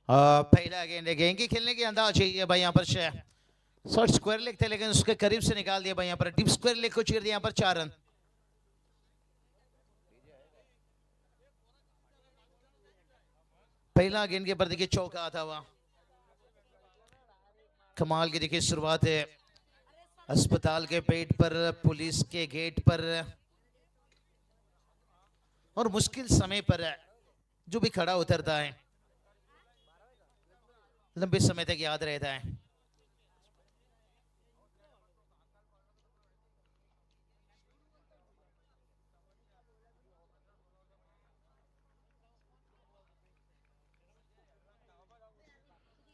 पहला गेंद है, गेंद की खेलने की अंदाज चाहिए भाई यहाँ पर शॉर्ट स्क्वायर लेग थे लेकिन उसके करीब से निकाल दिया भाई यहाँ पर, डीप स्क्वायर लेग को चीर दिया यहाँ पर 4 रन। पहला गेंद के पर देखिए चौका आता हुआ, कमाल की देखिए शुरुआत है, अस्पताल के पेट पर, पुलिस के गेट पर और मुश्किल समय पर जो भी खड़ा उतरता है लंबे समय तक याद रहता है।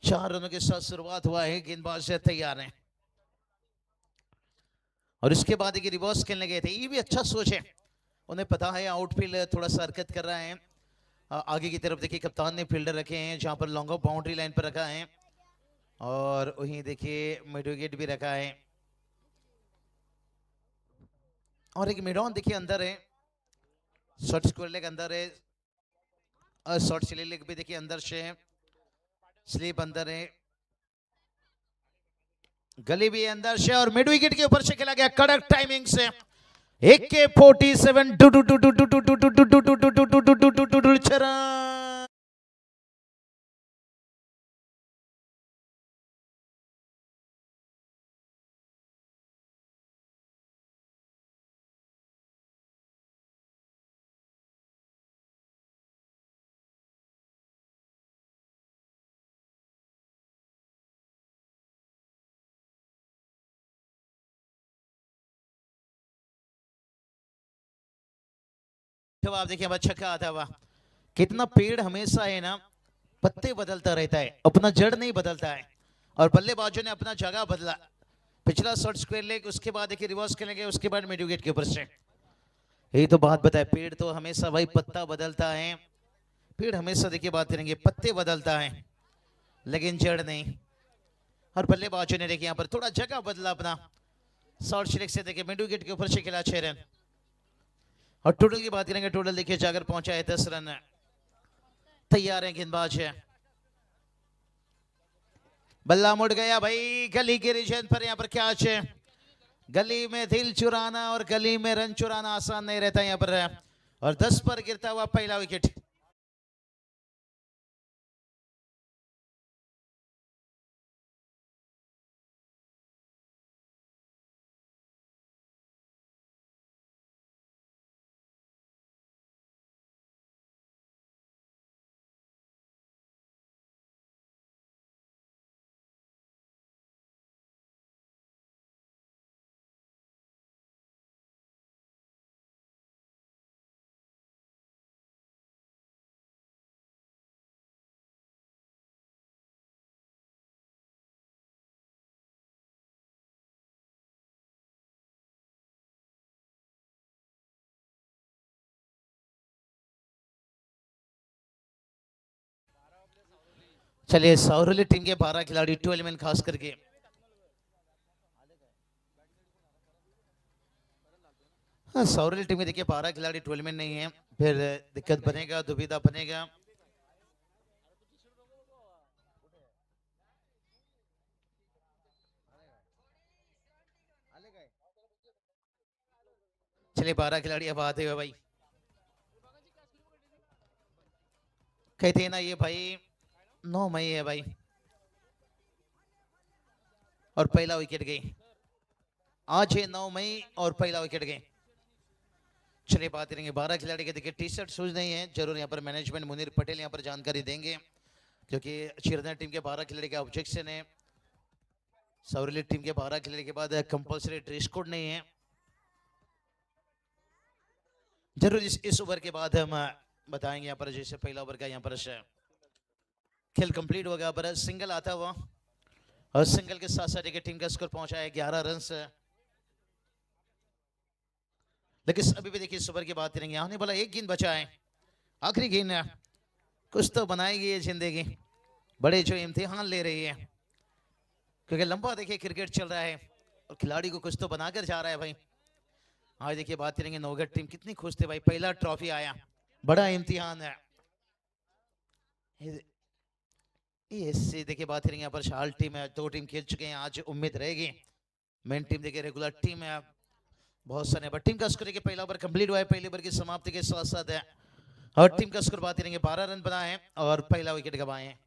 चार रनों के साथ शुरुआत हुआ है, गेंदबाज तैयार हैं और इसके बाद एक रिवर्स खेलने गए थे, ये भी अच्छा सोच है, उन्हें पता है आउटफील्ड थोड़ा सा हरकत कर रहा है। आगे की तरफ देखिए कप्तान ने फील्डर रखे हैं जहां पर लॉन्ग ऑफ बाउंड्री लाइन पर रखा है और वहीं देखिए मिड विकेट भी रखा है और एक मिड ऑन देखिए अंदर है, शॉर्ट स्क्वायर लेग अंदर है, शॉर्ट स्लिप लेग भी देखिए अंदर से है, स्लीप अंदर है, गली भी अंदर से और मिड विकेट के ऊपर से खेला गया कड़क टाइमिंग से, AK-47 आप देखिए अब छक्का आता हुआ, कितना पेड़ हमेशा है ना पत्ते बदलता रहता है, अपना जड़ नहीं बदलता है और बल्लेबाजों ने अपना जगह बदला, पिछला शॉर्ट स्क्वायर लेग उसके बाद देखिए रिवर्स खेलेंगे उसके बाद मिड विकेट के ऊपर से, यही तो बात बताए, पेड़ तो हमेशा भाई पत्ता बदलता है, पेड़ हमेशा देखिए बात करेंगे पत्ते बदलता है लेकिन जड़ नहीं, और बल्लेबाजों ने देखिए यहाँ पर थोड़ा जगह बदला अपना, शॉर्ट स्लिक से देखिए मिड विकेट के ऊपर से खेला 6 रन और टोटल की बात करेंगे, टोटल देखिए जाकर पहुंचा है 10 रन, तैयार है गेंदबाज है, बल्ला मुड़ गया भाई, गली के रीजन पर यहाँ पर कैच है, गली में दिल चुराना और गली में रन चुराना आसान नहीं रहता यहाँ पर और 10 पर गिरता हुआ पहला विकेट। चलिए सौरली टीम के 12 खिलाड़ी 12 में खास करके हाँ, सौरली टीम में देखिए 12 खिलाड़ी 12 में नहीं है, फिर दिक्कत बनेगा, दुविधा बनेगा। चलिए 12 खिलाड़ी अब आते हुए भाई, कहते हैं ना ये भाई 9 मई है भाई और पहला विकेट गई, आज है 9 मई और पहला विकेट गई। चलिए बात करेंगे 12 खिलाड़ी के, देखिए टी शर्ट शूज नहीं है, जरूर यहाँ पर मैनेजमेंट मुनीर पटेल यहाँ पर जानकारी देंगे क्योंकि चिरना टीम के 12 खिलाड़ी का ऑब्जेक्शन है, सौरली टीम के 12 खिलाड़ी के बाद कंपलसरी ड्रेस कोड नहीं है, जरूर इस ओवर के बाद हम बताएंगे यहाँ पर, जैसे पहला ओवर का यहाँ पर खेल कंप्लीट हो गया, पर सिंगल आता हुआ और सिंगल के साथ साथ देखिए टीम का स्कोर पहुंचा है 11 रन से, लेकिन अभी भी देखिए इस ओवर की बात करेंगे, आने वाला एक गेंद बचा है, आखिरी गेंद है, कुछ तो बनाएगी ये जिंदगी, बड़े जो इम्तिहान ले रही है क्योंकि लंबा देखिए क्रिकेट चल रहा है और खिलाड़ी को कुछ तो बनाकर जा रहा है भाई। आज देखिए बात करेंगे नौगढ़ टीम कितनी खुश थे भाई, पहला ट्रॉफी आया, बड़ा इम्तिहान है, ये देखिए बात करेंगे यहाँ पर शाल टीम है, दो टीम खेल चुके हैं, आज उम्मीद रहेगी मेन टीम देखिए रेगुलर टीम है बहुत सारे, बट टीम का स्कोर देखिए पहला ओवर कंप्लीट हुआ है, पहले ओवर की समाप्ति के साथ साथ है और टीम का स्कोर बात करेंगे 12 रन बनाए हैं और पहला विकेट गंवाए हैं।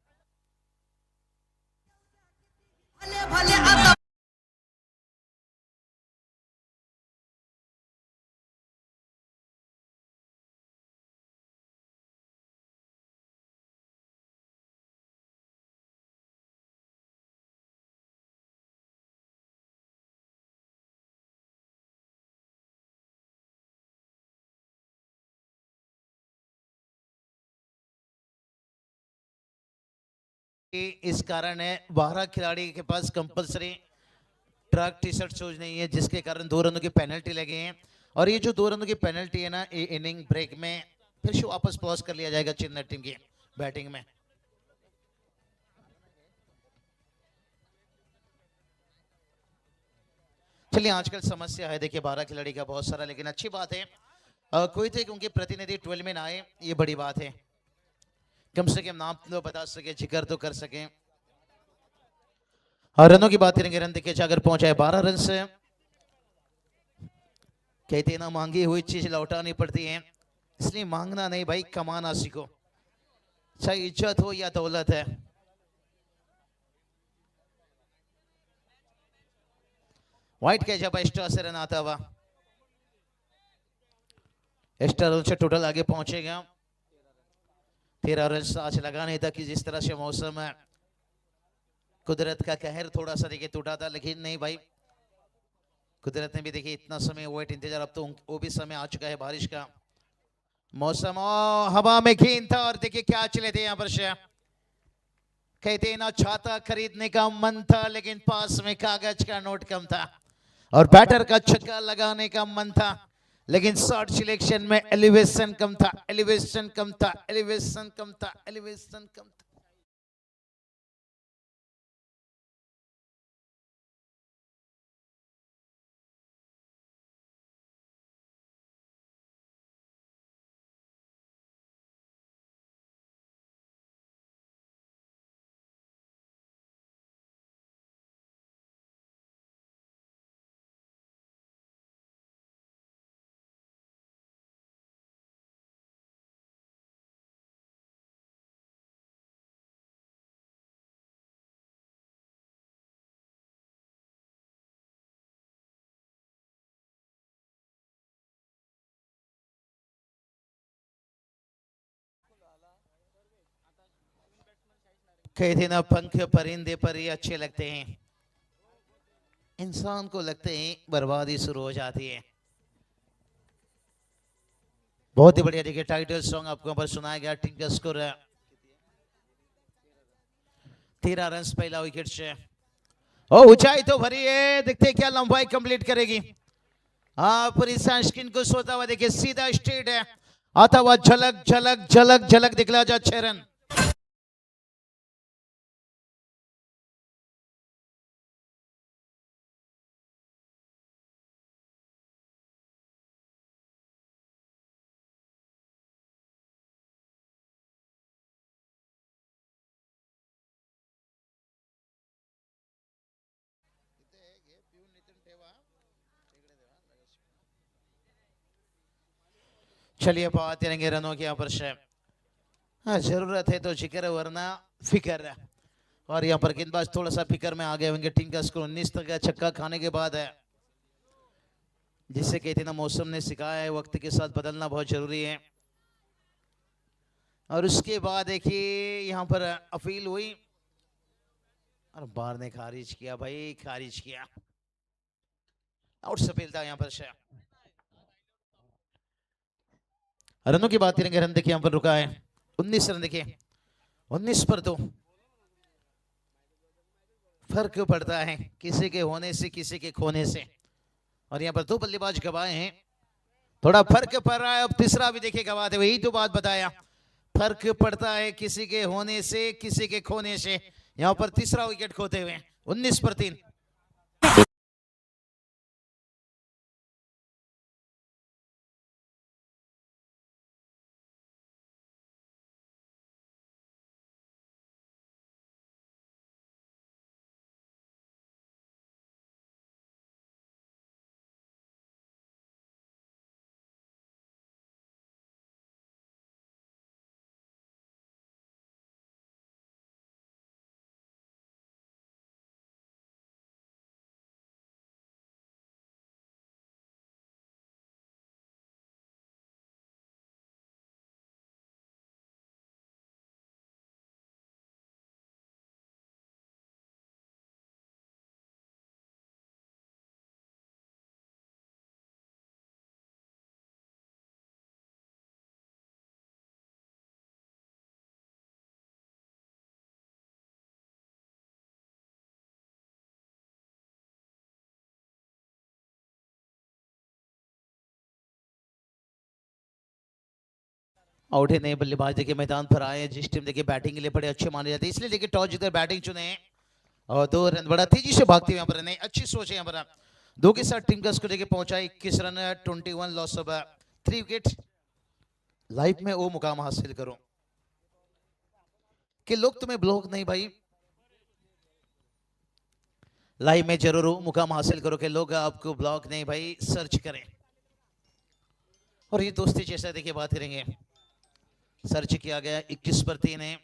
इस कारण है 12 खिलाड़ी के पास compulsory track T shirt shoes नहीं है, जिसके कारण 2 रनों की पेनल्टी लगे हैं और ये जो 2 रनों की पेनल्टी है ना, ये इनिंग ब्रेक में फिर से वापस पॉज कर लिया जाएगा चेन्नई टीम की बैटिंग में। चलिए आजकल समस्या है देखिए 12 खिलाड़ी का बहुत सारा, लेकिन अच्छी बात है कोई थे कि उनके प्रतिनिधि 12 में ना आए, ये बड़ी बात है, कम से कम नाम तो बता सके, जिक्र तो कर सके। और रनों की बात करेंगे, रन देखिए अगर पहुंचाए 12 रन से, कहते ना मांगी हुई चीज लौटानी पड़ती है, इसलिए मांगना नहीं भाई, कमाना सीखो, चाहे इज्जत हो या दौलत है। व्हाइट कैच अब एक्स्ट्रा से रन आता हुआ, एक्स्ट्रा रन से टोटल आगे पहुंचेगा 13 रन। आज लगा नहीं था कि जिस तरह से मौसम है, कुदरत का कहर थोड़ा सा देखिए टूटा था, लेकिन नहीं भाई, कुदरत ने भी देखिए इतना समय वेट इंतजार, अब तो वो भी समय आ चुका है बारिश का मौसम, और हवा में गेंद था और देखिए क्या चले थे यहाँ पर से, कहते ना छाता खरीदने का मन था लेकिन पास में कागज का नोट कम था, और बैटर का छक्का लगाने का मन था लेकिन शॉट सिलेक्शन में एलिवेशन कम था, एलिवेशन कम था, एलिवेशन कम था, एलिवेशन कम था। कहते ना पंख परिंदे पर ही अच्छे लगते हैं, इंसान को लगते हैं बर्बादी शुरू हो जाती है। बहुत ही बढ़िया देखिए टाइटल सॉन्ग आपको यहाँ पर सुनाया गया, टीम का स्कोर 13 रन पहला विकेट से, ओ ऊंचाई तो भरी है, देखते क्या लंबाई कंप्लीट करेगी। हाँ पूरी सनस्क्रीन को सोता हुआ देखिए सीधा स्ट्रेट है, आता हुआ झलक झलक झलक झलक दिखला जा 6 रन। चलिए बात करेंगे रनों की यहाँ पर से, हाँ जरूरत है तो जिक्र वरना फिक्र, और यहाँ पर गेंदबाज थोड़ा सा फिक्र में आ गए होंगे। टीम का स्कोर 19 तक का छक्का खाने के बाद है, जिससे कहते ना मौसम ने सिखाया है वक्त के साथ बदलना बहुत जरूरी है। और उसके बाद देखिए यहाँ पर अपील हुई और बार ने खारिज किया, भाई खारिज किया, आउट से अपील था यहाँ पर से। रनों की बात करेंगे, रन देखिए यहाँ पर रुका है 19 रन, देखिए 19 पर तो फर्क पड़ता है किसी के होने से किसी के खोने से, और यहाँ पर 2 बल्लेबाज गवाए हैं, थोड़ा फर्क पड़ रहा है, अब तीसरा भी देखिए गवाते हुए, यही तो बात बताया, फर्क पड़ता है किसी के होने से किसी के खोने से, यहाँ पर तीसरा विकेट खोते हुए 19 पर 3। आउट है नए बल्लेबाज देखिए मैदान पर आए, जिस टीम देखिए बैटिंग के लिए बड़े अच्छे माने जाते हैं, इसलिए देखिए टॉस जीतकर बैटिंग चुने और 2 रन बड़ा तेजी से भागते हुए यहाँ पर नहीं, अच्छी सोच है यहाँ पर। 2 के साथ टीम का स्कोर देखिए पहुंचा 21 run, 21 loss of 3 wicket. Life में वो मुकाम हासिल करो कि लोग तुम्हें ब्लॉक नहीं भाई, लाइफ में जरूर वो मुकाम हासिल करो कि लोग आपको ब्लॉक नहीं भाई सर्च करें। और ये दोस्ती जैसा देखिए बात करेंगे, सर्च किया गया 21 पर 3 है,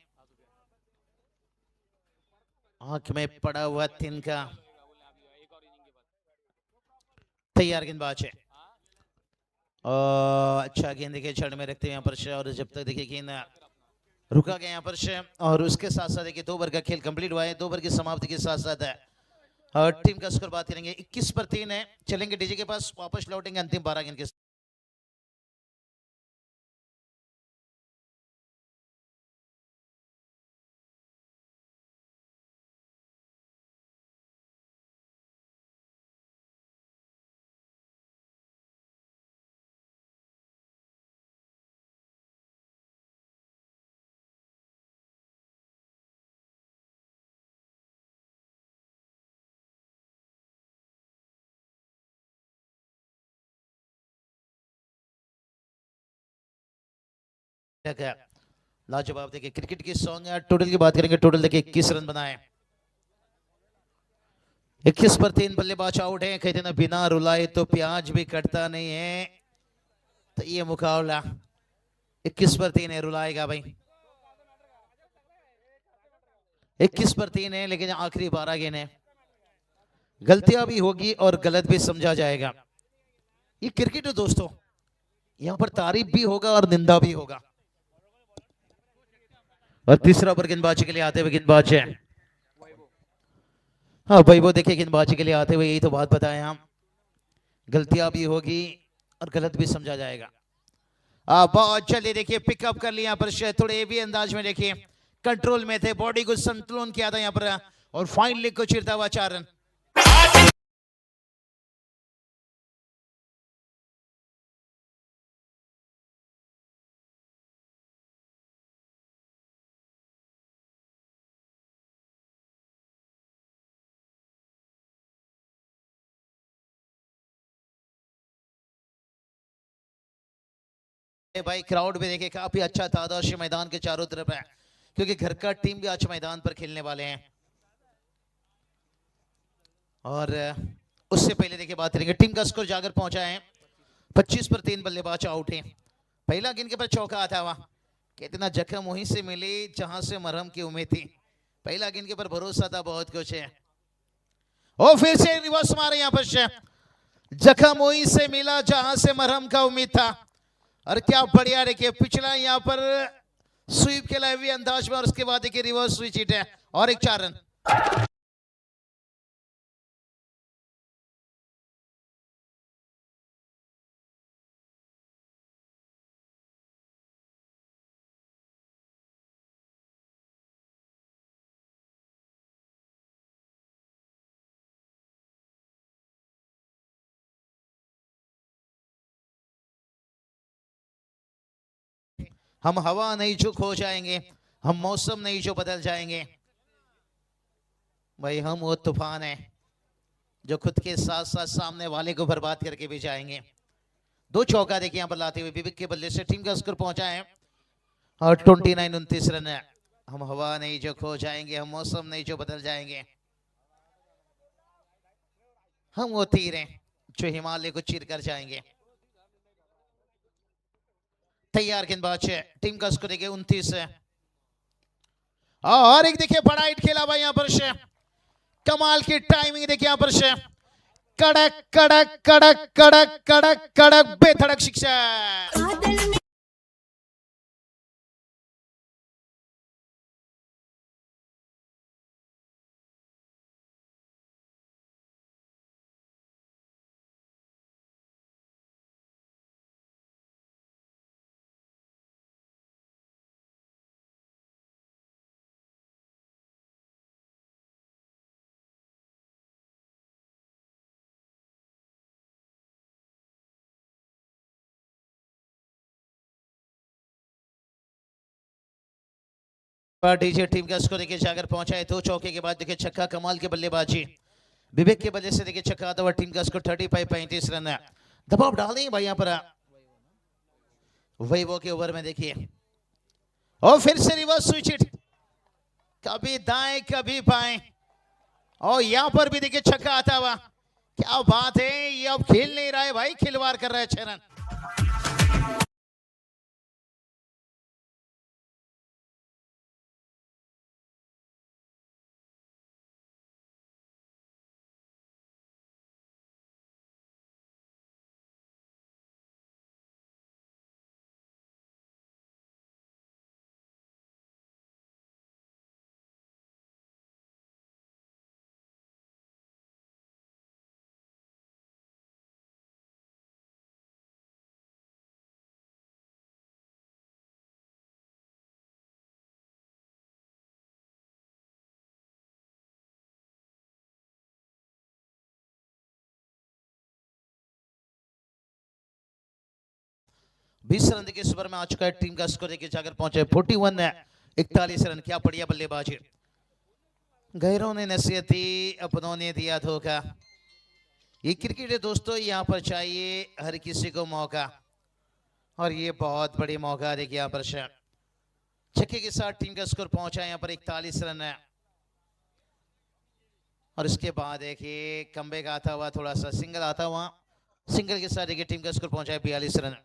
आंख में पड़ा हुआ तिनका। तैयार गेंदबाज है और अच्छा गेंद देखिए छड़ में रखते हैं यहाँ पर से, और जब तक देखिए गेंद रुका गया यहाँ पर से, और उसके साथ साथ देखिए 2 ओवर का खेल कंप्लीट हुआ है। 2 ओवर की समाप्ति के साथ साथ है और टीम का स्कोर बात करेंगे 21 पर 3 है। चलेंगे डीजे के पास, वापस लौटेंगे अंतिम 12 गेंद के साथ। लाजवाब देखिए क्रिकेट की सॉन्ग है। टोटल की बात करेंगे, टोटल देखिए 21 रन बनाए, 21 पर 3 बल्लेबाज आउट है। कहते ना बिना रुलाए तो प्याज भी कटता नहीं है, तो ये मुकाबला 21 पर 3 है, रुलाएगा भाई। 21 पर 3 है, लेकिन आखिरी 12 गेंद है, गलतियां भी होगी और गलत भी समझा जाएगा। ये क्रिकेट है दोस्तों, यहाँ पर तारीफ भी होगा और निंदा भी होगा। और तीसरा ओवर गेंदबाजी के लिए आते हुए गेंदबाज है, हाँ भाई वो देखिए गेंदबाजी के लिए आते हुए यही तो बात बताएं हम, गलतियां भी होगी और गलत भी समझा जाएगा। बहुत जल्दी देखिए पिकअप कर लिया पर थोड़े भी अंदाज में देखिए कंट्रोल में थे, बॉडी को संतुलन किया था यहाँ पर, और फाइन लेग को चिरता हुआ 4 रन। भाई क्राउड भी देखिए काफी अच्छा था आदर्श मैदान के चारों तरफ है, क्योंकि घर का टीम भी आज मैदान पर खेलने वाले हैं। और उससे पहले देखिए बात करेंगे, टीम का स्कोर जाकर पहुंचा है 25 पर 3 बल्लेबाज आउट है। पहला गेंद के पर चौका आता हुआ, कितना जख्म वहीं से मिली जहां से मरहम की उम्मीद थी। पहला गेंद के पर भरोसा था, बहुत कुछ है। और फिर से रिवर्स मारे यहाँ पर, जख्म वहीं से मिला जहां से मरहम का उम्मीद था। और क्या बढ़िया देखिए पिछला यहाँ पर स्वीप खेला हुए अंदाज में, और उसके बाद देखिए रिवर्स स्विच हिट है और एक 4 रन। हम हवा नहीं जो खो जाएंगे, हम मौसम नहीं जो बदल जाएंगे, भाई हम वो तूफान है जो खुद के साथ साथ सामने वाले को बर्बाद करके भी जाएंगे। 2 चौका देखिए यहाँ पर लाते हुए विवेक के बल्ले से टीम का स्कोर पहुंचा है और 29 रन है। हम हवा नहीं जो खो जाएंगे, हम मौसम नहीं जो बदल जाएंगे, हम वो तीर हैं जो हिमालय को चीर कर जाएंगे। तैयार गेंदबाज है, टीम का स्कोर देखिए 29 है। और एक देखिए बड़ा हिट खेला भाई यहाँ पर से, कमाल की टाइमिंग देखिए यहाँ पर से, कड़क कड़क कड़क कड़क कड़क कड़क बेधड़क शिक्षा। पर डीजे टीम का स्कोर देखिए जाकर पहुंचा है 2 चौके के बाद देखिए छक्का, कमाल की बल्लेबाजी विवेक के वजह से देखिए छक्का आता हुआ टीम का स्कोर 35 रन है। दबाव डाल देंगे भाई यहाँ पर वही वो के ओवर में देखिए और फिर से रिवर्स स्विच हिट, कभी दाएं कभी बाएं और यहाँ पर भी देखिए छक्का आता हुआ। क्या बात है, ये अब खेल नहीं रहा है भाई, खिलवाड़ कर रहा है 6 रन। बीस रन देखिए इस ओवर में आ चुका है, टीम का स्कोर देखिए जाकर पहुंचे 41 है, 41 रन। क्या बढ़िया बल्लेबाजी, गैरों ने नसीहत दी, अपनों ने दिया धोखा। ये क्रिकेट है दोस्तों, यहाँ पर चाहिए हर किसी को मौका और ये बहुत बड़ी मौका देखिए यहाँ पर छक्के के साथ टीम का स्कोर पहुंचा है यहाँ पर 41 रन है। और इसके बाद देखिए कमबैक आता हुआ, थोड़ा सा सिंगल आता हुआ, सिंगल के साथ देखिए टीम का स्कोर पहुंचा है 42 रन।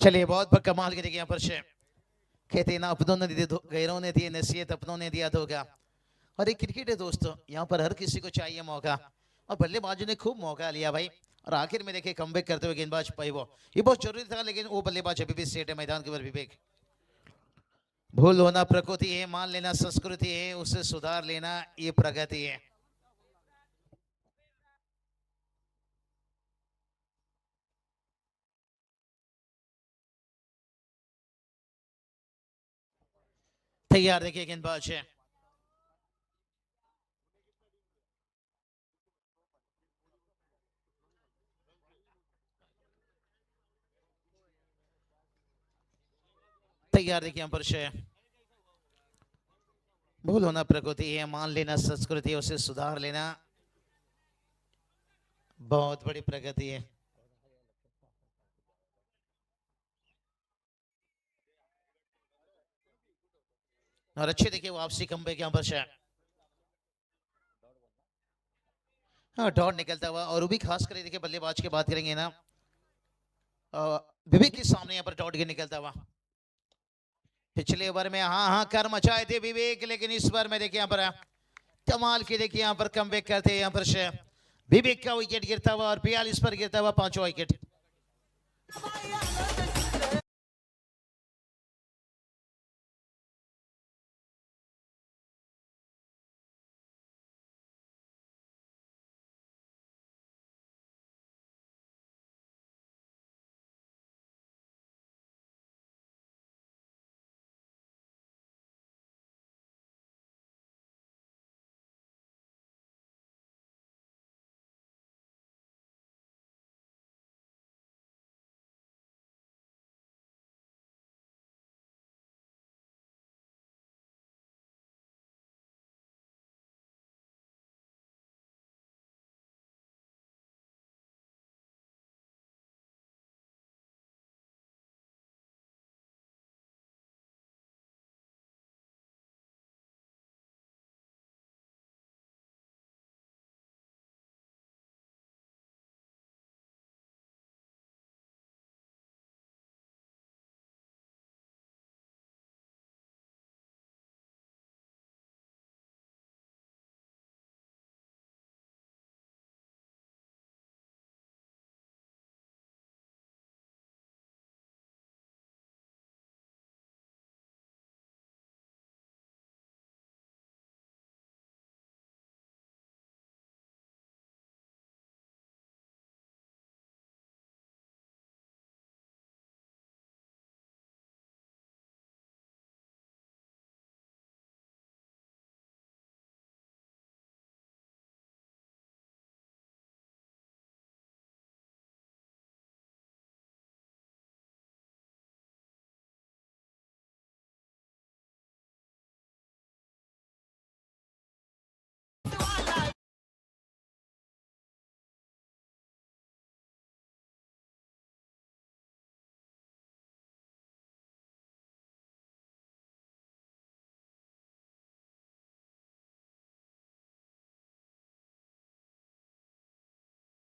चलिए बहुत कमाल की देखिए यहाँ पर कहते हैं ना, अपनों ने दी गैरों ने दी नसीहत, अपनों ने दिया धोखा। और एक क्रिकेट है दोस्तों, यहाँ पर हर किसी को चाहिए मौका और बल्लेबाजों ने खूब मौका लिया भाई। और आखिर में देखिए कमबैक करते हुए गेंदबाज पाई वो, ये बहुत जरूरी था, लेकिन वो बल्लेबाज अभी भी सेट है मैदान के ऊपर। विवेक, भूल होना प्रकृति है, मान लेना संस्कृति है, उसे सुधार लेना ये प्रगति है। तैयार देखिए गेंदबाज है, तैयार देखिए यहाँ पर भूल होना प्रकृति है, मान लेना संस्कृति है, उसे सुधार लेना बहुत बड़ी प्रगति है। और अच्छे देखिए वापसी कमबैक यहाँ पर हाँ डॉट निकलता हुआ। और वो भी खास कर देखिए बल्लेबाज की बात करेंगे ना, विवेक के सामने यहाँ पर डॉट के निकलता हुआ। पिछले ओवर में हाँ हाँ कर मचाए थे विवेक, लेकिन इस बार में देखिए यहाँ पर कमाल की देखिए यहाँ पर कमबैक करते यहाँ पर विवेक का विकेट गिरता हुआ और 42 पर गिरता हुआ 5वां विकेट।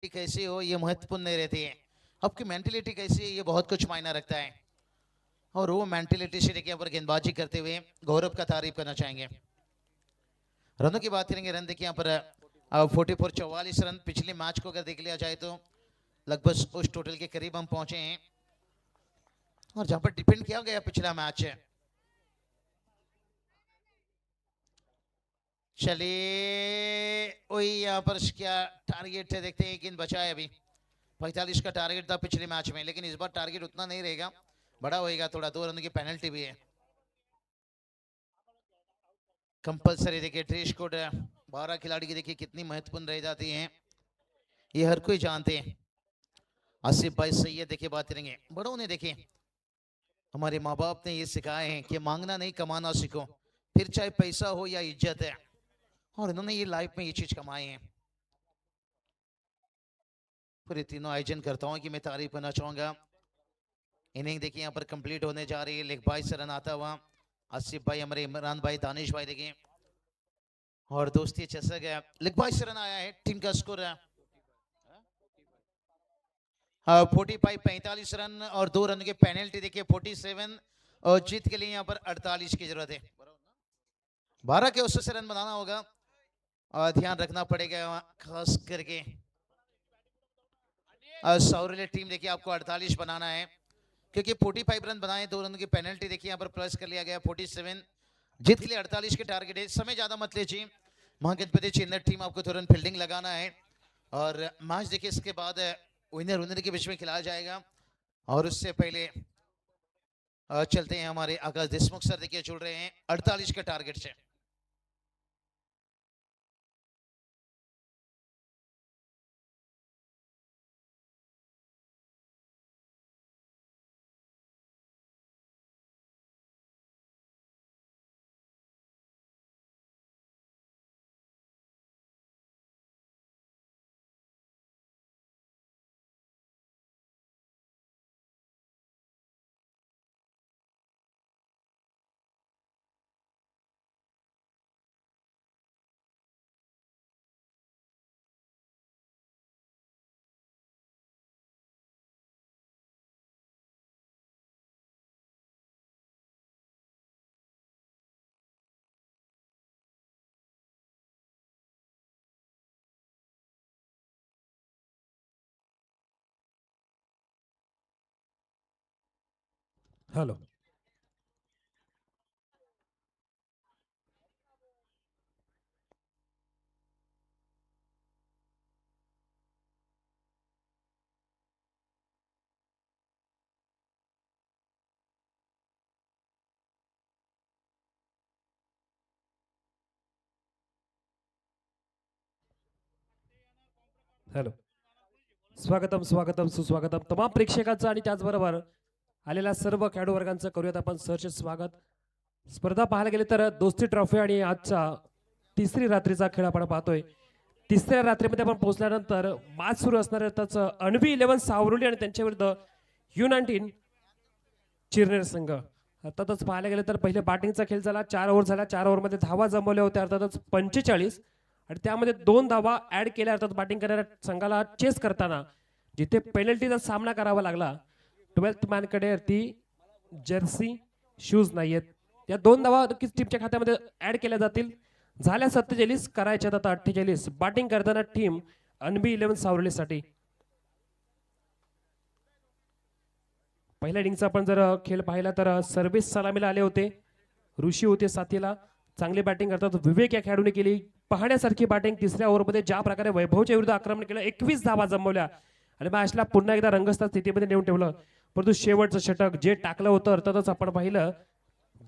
कैसी हो ये महत्वपूर्ण नहीं रहती है, आपकी मेंटेलिटी कैसी है ये बहुत कुछ मायना रखता है। और वो मेंटेलिटी से देखिए यहाँ पर गेंदबाजी करते हुए गौरव का तारीफ करना चाहेंगे। रनों की बात करेंगे, रन देखिए यहाँ पर 44 44 रन पिछले मैच को अगर देख लिया जाए तो लगभग उस टोटल के करीब हम पहुंचे हैं। और जहां पर डिपेंड किया गया पिछला मैच है। चलिए वही यहाँ पर क्या टारगेट है देखते हैं, गेंद बचा है अभी। 45 का टारगेट था पिछले मैच में, लेकिन इस बार टारगेट उतना नहीं रहेगा, बड़ा होएगा थोड़ा। 2 रन की पेनल्टी भी है कंपलसरी। देखिए ट्रेश कोड 12 खिलाड़ी की देखिए कितनी महत्वपूर्ण रह जाती हैं, ये हर कोई जानते हैं। आसिफ भाई सही है, देखिए बात करेंगे बड़ों ने देखिए हमारे माँ बाप ने ये सिखाए हैं कि मांगना नहीं कमाना सीखो, फिर चाहे पैसा हो या इज्जत है। और इन्होंने ये लाइफ में ये चीज कमाए हैं। पूरे तीनों आयोजन करताओं की मैं तारीफ करना चाहूंगा। इनिंग देखिए यहाँ पर कंप्लीट होने जा रही है, लेग बाई से रन आता हुआ आसिफ भाई, हमारे इमरान भाई, दानिश भाई देखिए। और दोस्ती चेसा गया, लेग बाई से रन आया है, टीम का स्कोर है 45 45 रन और 2 रन के पेनल्टी देखिए 47 और जीत के लिए यहाँ पर 48 की जरूरत है। 12 के उससे रन बनाना होगा और ध्यान रखना पड़ेगा खास करके सौरले टीम देखिए आपको 48 बनाना है, क्योंकि 45 रन बनाए, 2 रन की पेनल्टी देखिए यहाँ पर प्लस कर लिया गया 47, जीत के लिए 48 के टारगेट है। समय ज्यादा मत लीजिए, महागणपति चेन्नई टीम आपको तुरंत फील्डिंग लगाना है और मैच देखिए इसके बाद विनर विनर के बीच में खिलाया जाएगा। और उससे पहले चलते हैं हमारे आकाश देशमुख सर देखिए जुड़ रहे हैं 48 के टारगेट से। हेलो हॅलो स्वागतम स्वागतम सुस्वागतम तमाम प्रेक्षकांचं आणि त्याचबरोबर आलेल्या सर्व खेळाडू वर्गांचं करूयात आपण सहर्ष स्वागत। स्पर्धा पाहायला गेले तर दोस्ती ट्रॉफी आणि आजच्या तिसरी रात्रीचा खेळ आपण पाहतोय। तिसऱ्या रात्रीमध्ये आपण पोहोचल्यानंतर मॅच सुरू असणार आहे, त्याच अणवी 11 सावरुली आणि त्यांच्या विरुद्ध U19 चिरनेर संघ। अर्थातच पाहायला गेले तर पहिले बॅटिंगचा खेळ झाला, 4 ओव्हर झाला, 4 ओव्हरमध्ये धावा जमवल्या होत्या अर्थातच 45 आणि त्यामध्ये 2 धावा ऍड केल्या। अर्थात बॅटिंग करणाऱ्या संघाला चेस करताना जिथे पेनल्टीचा सामना करावा लागला, 12th मॅन कडे ती जर्सी शूज नाहीयेत, त्या 2 धावा नक्कीच टीमच्या खात्यामध्ये ऍड केल्या जातील। झाल्या 47, करायच्यात आता 48। बॅटिंग करताना टीम अनबी 11 सावरलीसाठी। पहिल्या इनिंगचा आपण जर खेळ पाहिला तर सर्व्हिस सलामीला आले होते, ऋषी होते साथीला, चांगली बॅटिंग करतात विवेक या खेळाडूने केली पाहण्यासारखी बॅटिंग। तिसऱ्या ओव्हरमध्ये ज्या प्रकारे वैभवच्या विरुद्ध आक्रमण केलं, 21 धावा जमवल्या आणि मॅचला पुन्हा एकदा रंगस्थ स्थितीमध्ये नेऊन ठेवलं। परंतु शेवटचं षटक जे टाकलं होतं अर्थातच आपण पाहिलं,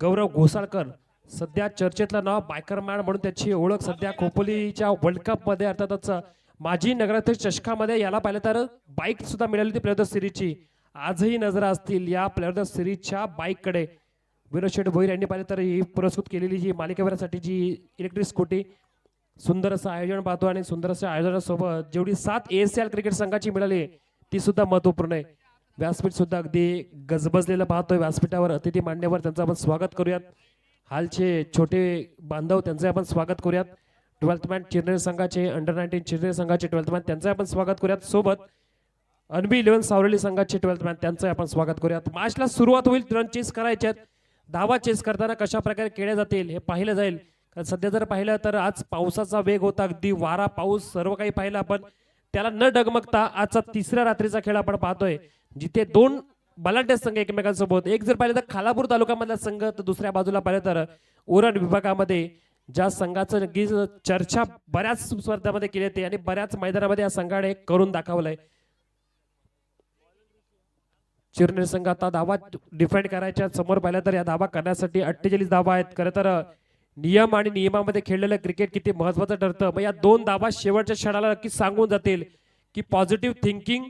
गौरव घोसाळकर सध्या चर्चेतलं नाव बायकरमॅन म्हणून त्याची ओळख सध्या खोपोलीच्या वर्ल्ड कप मध्ये अर्थातच माजी नगराध्यक्ष चषकामध्ये याला पाहिलं तर बाईक सुद्धा मिळाली होती प्लेयर ऑफ द सिरीजची। आजही नजर असतील या प्लेयर ऑफ द सिरीजच्या बाईक कडे। विनोद शेठ भोईर यांनी पाहिलं तर ही पुरस्कृत केलेली जी मालिकेवरसाठी जी इलेक्ट्रिक स्कूटी, सुंदर असं आयोजन पाहतो आणि सुंदर असं आयोजनासोबत जेवढी 7 ASL क्रिकेट संघाची मिळाली ती सुद्धा महत्वपूर्ण आहे। व्यासपीठ सुद्धा अगदी गजबजलेलं पाहतोय, व्यासपीठावर अतिथी मान्यवर त्यांचं आपण स्वागत करूयात। हालचे छोटे बांधव त्यांचे आपण स्वागत करूयात। 12th मॅन चिरनेर संघाचे, अंडर 19 चिरनेर संघाचे 12th मॅन त्यांचं आपण स्वागत करूयात. सोबत अनबी 11 सावरली संघाचे 12th मॅन त्यांचं आपण स्वागत करूयात. मॅचला सुरुवात होईल. रन चेस करायचे, धावा चेस करताना कशा प्रकारे केल्या जातील हे पाहिलं जाईल. कारण सध्या जर पाहिलं तर आज पावसाचा वेग होता, अगदी वारा पाऊस सर्व काही पाहिलं आपण. त्याला न डगमगता आजचा तिसऱ्या रात्रीचा खेळ आपण पाहतोय, जिथे दोन बलाढ्य संघ एकमेकांसोबत. एक जर पाहिलं तर खालापूर तालुक्यामधला संघ, तर दुसऱ्या बाजूला पाहिलं तर उरण विभागामध्ये ज्या संघाचं नक्कीच चर्चा बऱ्याच स्पर्धामध्ये केली होती आणि बऱ्याच मैदानामध्ये या संघाने करून दाखवलंय. चिरनेर संघ आता धावा डिफेंड करायच्या समोर पाहिलं तर या धावा करण्यासाठी 48 धावा आहेत. खरं तर नियम आणि नियमामध्ये खेळलेलं क्रिकेट किती महत्वाचं ठरतं. मग या दोन धावा शेवटच्या क्षणाला नक्कीच सांगून जातील की पॉझिटिव्ह थिंकिंग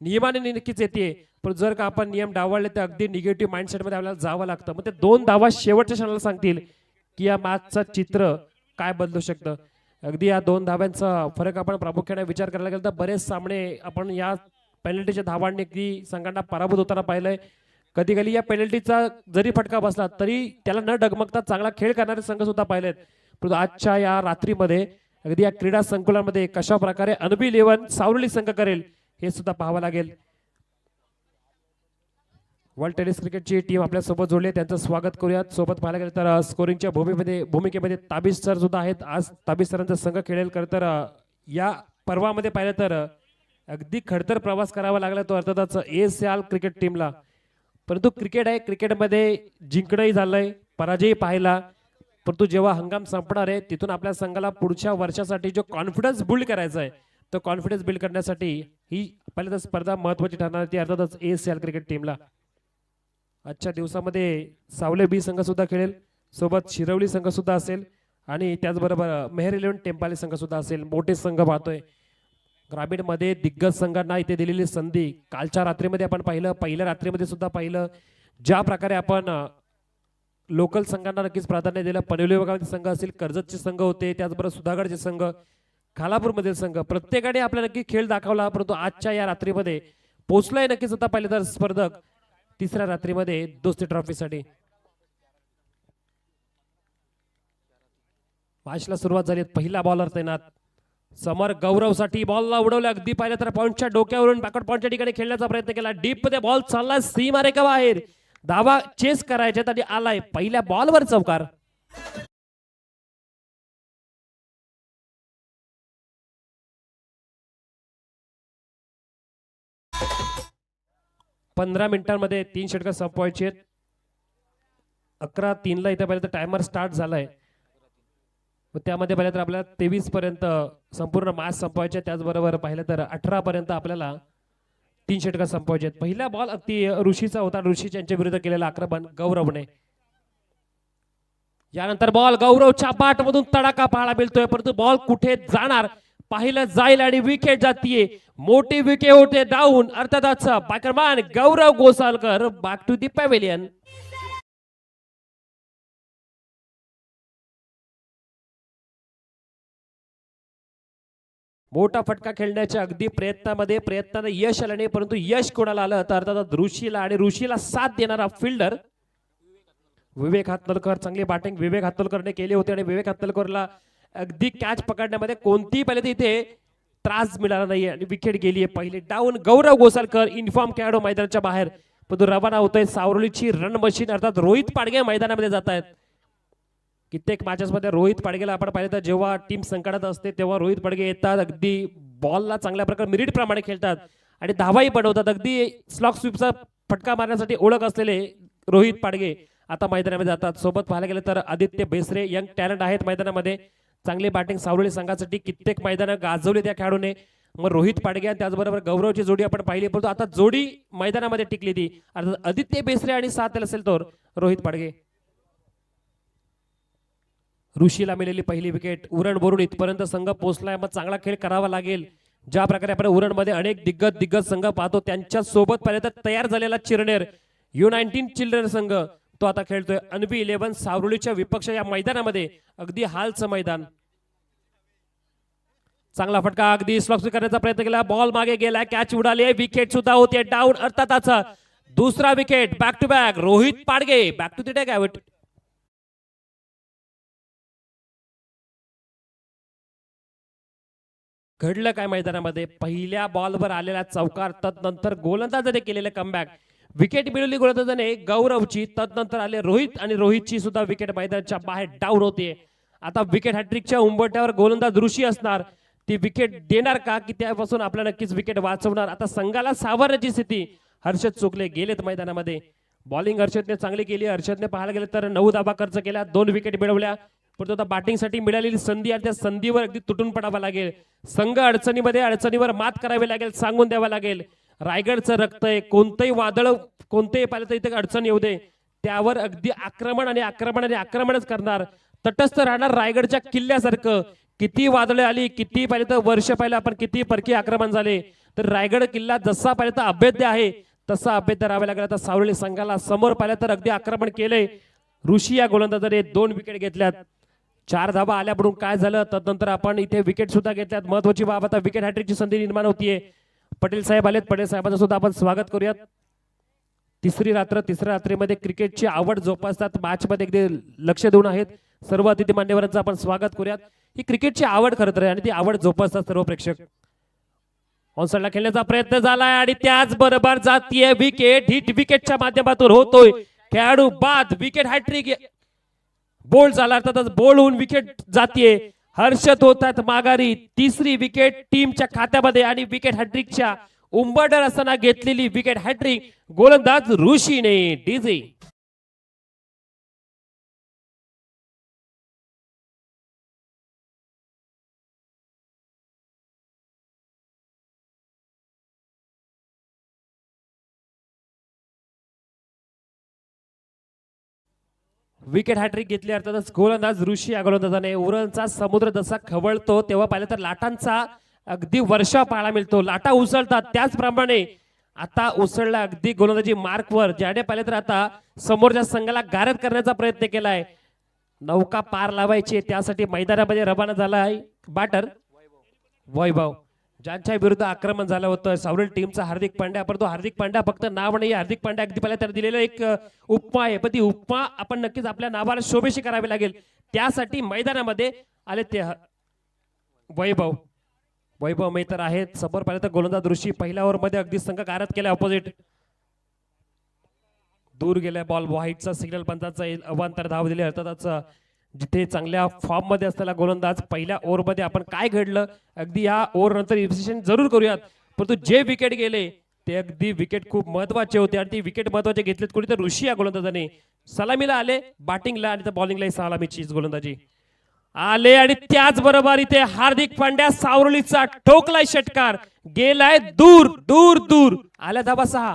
नियमाने नक्कीच येते, पण जर का आपण नियम डावळले तर अगदी निगेटिव्ह माइंडसेटमध्ये आपल्याला जावं लागतं. मग ते दोन धावा शेवटच्या क्षणाला सांगतील की या मॅचचं चित्र काय बदलू शकतं. अगदी या दोन धाव्यांचा फरक आपण प्रामुख्याने विचार करायला गेला तर बरेच सामने आपण या पेनल्टीच्या धावांनी अगदी संघांना पराभूत होताना पाहिलंय. कधी कधी या पेनल्टीचा जरी फटका बसला तरी त्याला न डगमगता चांगला खेळ करणारे संघ सुद्धा पाहिलेत. परंतु आजच्या या रात्रीमध्ये अगदी या क्रीडा संकुलामध्ये कशा प्रकारे अनबी 11 सावरली संघ करेल हे सुद्धा पाहावं लागेल. वर्ल्ड टेनिस क्रिकेटची टीम आपल्या सोबत जोडली, त्यांचं स्वागत करूयात. सोबत पाहायला गेलं तर स्कोरिंगच्या भूमिकेमध्ये ताबिज सर सुद्धा आहेत. आज ताबिज सरांचा संघ खेळेल. खरं तर या पर्वामध्ये पाहिलं तर अगदी खडतर प्रवास करावा लागला तो अर्थातच ASL क्रिकेट टीमला. परंतु क्रिकेट आहे, क्रिकेटमध्ये जिंकणंही झालंय, पराजयही पाहिला. परंतु जेव्हा हंगाम संपणार आहे तिथून आपल्या संघाला पुढच्या वर्षासाठी जो कॉन्फिडन्स बिल्ड करायचा आहे, तो कॉन्फिडन्स बिल्ड करण्यासाठी ही पहिल्यांदा स्पर्धा महत्वाची ठरणार ती अर्थातच ASL क्रिकेट टीमला. आजच्या दिवसामध्ये सावले बी संघ सुद्धा खेळेल, सोबत शिरवली संघ सुद्धा असेल आणि त्याचबरोबर मेहर 11 टेम्पाली संघ सुद्धा असेल. मोठे संघ पाहतोय. ग्रामीणमध्ये दिग्गज संघांना इथे दिलेली संधी कालच्या रात्रीमध्ये आपण पाहिलं, पहिल्या रात्रीमध्ये सुद्धा पाहिलं ज्या प्रकारे आपण लोकल संघांना नक्कीच प्राधान्य दिलं. पनवेली विभागाचे संघ असतील, कर्जतचे संघ होते, त्याचबरोबर सुधागडचे संघ, खालापूरमधील संघ, प्रत्येकाने आपल्याला नक्की खेळ दाखवला. परंतु आजच्या या रात्रीमध्ये पोहोचलाय नक्कीच आता पाहिलं तर स्पर्धक तिसऱ्या रात्रीमध्ये दोस्ती ट्रॉफीसाठी. मॅचला सुरुवात झाली. पहिला बॉलर तैनात समर गौरवसाठी बॉलला उडवलं. अगदी पाहिलं तर पॉइंटच्या डोक्यावरून बॅकवर्ड पॉइंटच्या ठिकाणी खेळण्याचा प्रयत्न केला. डीप मध्ये बॉल चालला, सीमारेखा बाहेर. धावा चेस करायच्यात आणि आलाय पहिल्या बॉलवर चौकार. पंधरा मिनिटांमध्ये 3 षटकं संपवायची आहेत. 11:03 इथे पाहिलं तर टायमर स्टार्ट झालाय. त्यामध्ये पाहिलं तर आपल्याला 23 पर्यंत संपूर्ण मॅच संपवायचे. त्याचबरोबर पाहिलं तर 18 पर्यंत आपल्याला 3 षटकं संपवायचे आहेत. पहिला बॉल अगदी ऋषीचा होता. ऋषी यांच्या विरुद्ध केलेला आक्रमण गौरवने. यानंतर बॉल गौरवच्या पाठमधून तडाखा पाहायला मिळतोय, परंतु बॉल कुठे जाणार पाहिलं जाईल आणि विकेट जातीये. मोठी विकेट होते डाऊन. अर्थातच बॅकरमॅन गौरव गोसालकर बॅक टू दी पॅव्हेलियन. मोठा फटका खेळण्याच्या अगदी प्रयत्नाने यश आलं नाही, परंतु यश कोणाला आलं तर अर्थात ऋषीला. आणि ऋषीला साथ देणारा फिल्डर विवेक हातनलकर. चांगली बॅटिंग विवेक हातनलकरने केली होती आणि विवेक हातनलकरला अगदी कॅच पकडण्यामध्ये कोणतीही पहिले इथे त्रास मिळाला नाही आणि विकेट गेली. पहिले डाऊन. गौरव गोसालकर इन्फॉर्म खेळाडू मैदानाच्या बाहेर, परंतु रवाना होतोय सावरलीची रन मशीन अर्थात रोहित पाडगे मैदानामध्ये जात आहेत. कित्येक मॅचेस मध्ये रोहित पाडगेला आपण पाहिलं तर जेव्हा टीम संकटात असते तेव्हा रोहित पाडगे येतात, अगदी बॉलला चांगल्या प्रकारे मिरिट प्रमाणे खेळतात आणि धावाही बनवतात. अगदी स्लॉक स्वीपचा फटका मारण्यासाठी ओळख असलेले रोहित पाडगे आता मैदानामध्ये जातात. सोबत पाहायला गेलं तर आदित्य बेसरे यंग टॅलेंट आहेत मैदानामध्ये. चांगली बॅटिंग सावरली संघासाठी कित्येक मैदानं गाजवली त्या खेळाडूने. मग रोहित पाडगे आणि त्याचबरोबर गौरवची जोडी आपण पाहिली, परंतु आता जोडी मैदानामध्ये टिकली ती अर्थात आदित्य बेसरे आणि साथ असेल तर रोहित पाडगे. ऋषीला मिळालेली पहिली विकेट. उरण वरून इथपर्यंत संघ पोहोचलाय. मग चांगला खेळ करावा लागेल. ज्या प्रकारे आपण उरणमध्ये अनेक दिग्गज संघ पाहतो त्यांच्या सोबत पाहिलं तर तयार झालेला चिरनेर U19 चिल्ड्रन संघ तो आता खेळतोय. अनबी 11 सावरलीच्या विपक्ष या मैदानामध्ये अगदी हालचं मैदान. चांगला फटका अगदी स्लॉक करण्याचा प्रयत्न केला. बॉल मागे गेला, कॅच उडाली, विकेट सुद्धा होते डाऊन. अर्थातच दुसरा wicket back to back. Rohit Padge back to the dugout. घडलं काय मैदानामध्ये पहिल्या बॉलवर आलेला चौकार तदनंतर गोलंदाजाने केलेलं कमबॅक विकेट मिळवली गोलंदाजाने गौरवची तदनंतर आले रोहित आणि रोहितची सुद्धा विकेट मैदानाच्या बाहेर डाऊन होते आता विकेट हॅट्रिकच्या उंबरठ्यावर गोलंदाज ऋषी असणार ती विकेट देणार का की त्यापासून आपल्याला नक्कीच विकेट वाचवणार आता संघाला सावरण्याची स्थिती हर्षद चोकले गेलेत मैदानामध्ये बॉलिंग हर्षदने चांगली केली हर्षदने पाहायला गेले तर 9 धाबा खर्च केल्या 2 विकेट मिळवल्या परंतु आता बॅटिंगसाठी मिळालेली संधी आणि त्या संधीवर अगदी तुटून पडावा लागेल संघ अडचणीवर मात करावी लागेल सांगून द्यावा लागेल रायगडचं रक्त आहे कोणतंही वादळ कोणतेही पाहिलं तर इथे अडचण येऊ दे त्यावर अगदी आक्रमणच करणार तटस्थ राहणार रायगडच्या किल्ल्यासारखं किती वादळे आली किती पाहिलं तर वर्ष पाहिलं आपण किती परकीय आक्रमण झाले तर रायगड किल्ला जसा पाहिलं तर अभेद्य आहे तसा अभेद्य राहावे लागेल आता सावळी संघाला समोर पाहिलं तर अगदी आक्रमण केलंय ऋषी या गोलंदाजाने 2 विकेट घेतल्यात 4 धाबा आल्याकडून काय झालं तदनंतर आपण इथे विकेट सुद्धा घेतल्यात महत्वाची बाब आता विकेट हॅट्रिकची संधी निर्माण होतीये पटेल साहेब आलेत पटेल साहेबांचं सुद्धा आपण स्वागत करूयात तिसऱ्या रात्रीमध्ये क्रिकेटची आवड जोपासतात मॅच मध्ये अगदी लक्ष देऊन आहेत सर्व अतिथी मान्यवरांचं आपण स्वागत करूयात ही क्रिकेटची आवड खरं तर आणि ती आवड जोपासतात सर्व प्रेक्षक ऑनसाइडला खेळण्याचा प्रयत्न झालाय आणि त्याचबरोबर जातीय विकेट हिट विकेटच्या माध्यमातून होतोय खेळाडू बाद विकेट हॅट्रिक बोल्ड झाला अर्थातच बोल्ड होऊन विकेट जातीये हर्षद होतात माघारी तिसरी विकेट टीमच्या खात्यामध्ये आणि विकेट हॅट्रिकच्या उंबरठ्यावर असताना घेतलेली विकेट हॅट्रिक गोलंदाज ऋषीने डीजे विकेट हॅट्रिक घेतली अर्थातच गोलंदाज ऋषी या गोलंदाजाने उरणचा समुद्र जसा खवळतो तेव्हा पाहिलं तर लाटांचा अगदी वर्षा पाहायला मिळतो लाटा उसळतात त्याचप्रमाणे आता उसळला अगदी गोलंदाजी मार्कवर ज्याने पाहिलं तर आता समोरच्या संघाला गारद करण्याचा प्रयत्न केलाय नौका पार लावायची त्यासाठी मैदानामध्ये रवाना झालाय बॅटर वैभव ज्यांच्या विरुद्ध आक्रमण झालं होतं सावरल टीमचा हार्दिक पांड्या परंतु हार्दिक पांड्या फक्त नाव नाही हार्दिक पांड्या अगदी पहिल्या तर दिलेलं एक उपमा आहे पण ती उपमा आपण नक्कीच आपल्या नावाला शोभेशी करावी लागेल त्यासाठी मैदानामध्ये आले ते वैभव मी तर आहेत समोर पाहिलं तर गोलंदाज ऋषी पहिल्या ओव्हर मध्ये अगदी संघ गारद केला ऑपोजिट दूर गेल्या बॉल व्हाईटचा सिग्नल पंचाचा अवांतर धाव दिली अर्थातच जिथे चांगल्या फॉर्म मध्ये असलेला गोलंदाज पहिल्या ओव्हर मध्ये आपण काय घडलं अगदी या ओव्हर नंतर विश्लेषण जरूर करूयात परंतु जे विकेट गेले ते अगदी विकेट खूप महत्वाचे होते आणि ती विकेट महत्वाचे घेतलेत कोणी तर ऋषी या गोलंदाजाने सलामीला आले बॅटिंगला आणि बॉलिंगला सलामीचीच गोलंदाजी आले आणि त्याचबरोबर इथे हार्दिक पांड्या सावरलीचा ठोकलाय षटकार गेलाय दूर दूर दूर आल्या धाबा 6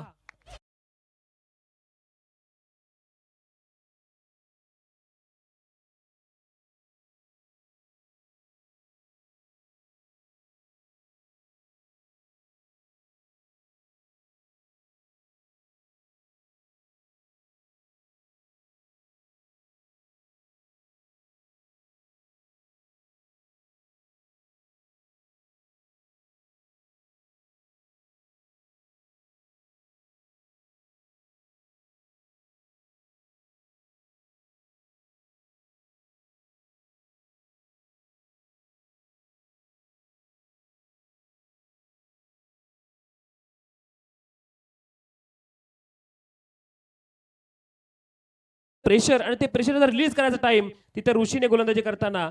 प्रेशर आणि ते प्रेशर जर रिलीज करायचा टाइम तिथे ऋषीने गोलंदाजी करताना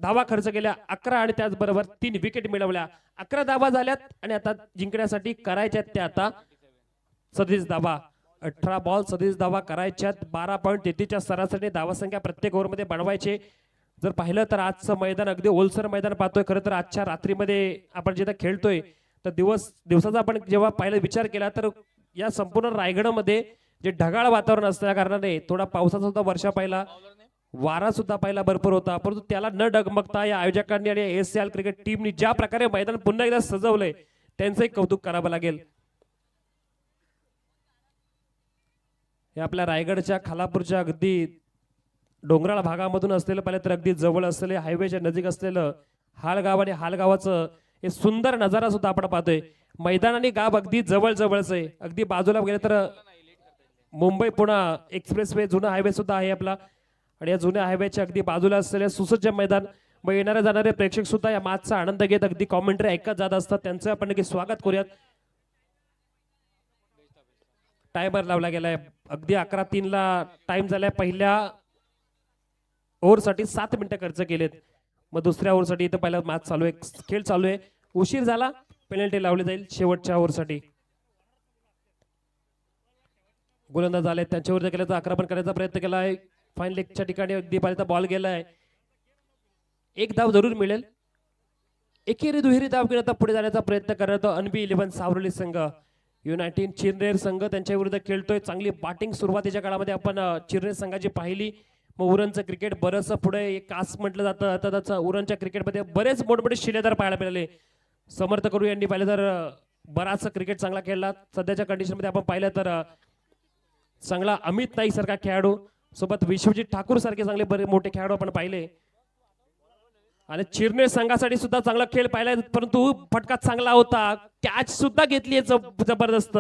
धावा खर्च केल्या 11 आणि त्याचबरोबर 3 विकेट मिळवल्या 11 धावा झाल्यात आणि आता जिंकण्यासाठी करायच्यात त्या आता 37 धावा 18 बॉल 37 धावा करायच्यात 12.33 च्या सरासरी धावा संख्या प्रत्येक ओव्हर मध्ये बनवायचे जर पाहिलं तर आजचं मैदान अगदी ओलसर मैदान पाहतोय खरं तर आजच्या रात्रीमध्ये आपण जिथे खेळतोय तर दिवसाचा आपण जेव्हा पहिला विचार केला तर या संपूर्ण रायगडमध्ये जे ढगाळ वातावरण असल्या कारणाने थोडा पावसाचा सुद्धा वर्षा पाहिला वारा सुद्धा पाहिला भरपूर होता परंतु त्याला न डगमगता या आयोजकांनी आणि एसीएल क्रिकेट टीमनी ज्या प्रकारे मैदान पुन्हा एकदा सजवलंय त्यांचंही कौतुक करावं लागेल हे आपल्या रायगडच्या खालापूरच्या अगदी डोंगराळ भागामधून असलेलं पाहिलं तर अगदी जवळ असलेले हायवेच्या नजीक असलेलं हालगाव आणि हालगावाचं हे सुंदर नजारा सुद्धा आपण पाहतोय मैदान आणि गाव अगदी जवळ जवळच आहे अगदी बाजूला गेले तर मुंबई पुणे एक्सप्रेस वे जुना हायवे सुद्धा आहे आपला आणि या जुन्या हायवेच्या अगदी बाजूला असलेले सुसज्ज मैदान मग येणारे जाणारे प्रेक्षक सुद्धा या मॅचचा आनंद घेत अगदी कॉमेंट्री ऐकत जात असतात, त्यांचं आपण नक्की स्वागत करूयात. टायमर लावला गेलाय, अगदी 11:03 ला टाइम झालाय. पहिल्या ओव्हरसाठी 7 मिनिटं खर्च केलेत. मग दुसऱ्या ओव्हरसाठी इथं पहिला मॅच चालू आहे, खेळ चालू आहे. उशीर झाला पेनल्टी लावली जाईल शेवटच्या ओव्हरसाठी. गोलंदाज आले, त्यांच्यावर केल्याचा आक्रमण करायचा प्रयत्न केलाय. फाईन लेगच्या ठिकाणी अगदी पाहिजे बॉल गेलाय. एक धाव जरूर मिळेल. एकेरी दुहेरी धाव घेऊन आता पुढे जाण्याचा प्रयत्न करत अनबी 11 सावरली संघ. युनायटेड चिरनेर संघ त्यांच्या विरुद्ध खेळतोय. चांगली बॅटिंग सुरुवातीच्या काळामध्ये आपण चिरनेर संघाची पाहिली. मग उरणचं क्रिकेट बरंच पुढे एक कास म्हटलं जातं. आता त्याचं उरणच्या क्रिकेटमध्ये बरेच मोठमोठे शिलेदार पाहायला मिळाले. समर्थ करू यांनी पाहिलं तर बराच क्रिकेट चांगला खेळला. सध्याच्या कंडिशनमध्ये आपण पाहिलं तर चांगला अमित नाईक सारखा खेळाडू सोबत विश्वजित ठाकूर सारखे चांगले बरे मोठे खेळाडू आपण पाहिले. आणि चिरनेर संघासाठी सुद्धा चांगला खेळ पाहिला, परंतु फटका चांगला होता. कॅच सुद्धा घेतली जबरदस्त.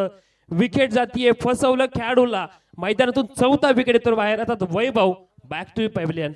विकेट जातीये, फसवलं खेळाडूला. मैदानातून 4था विकेट येतो बाहेर. आता वैभव बॅक टू पॅव्हिलियन.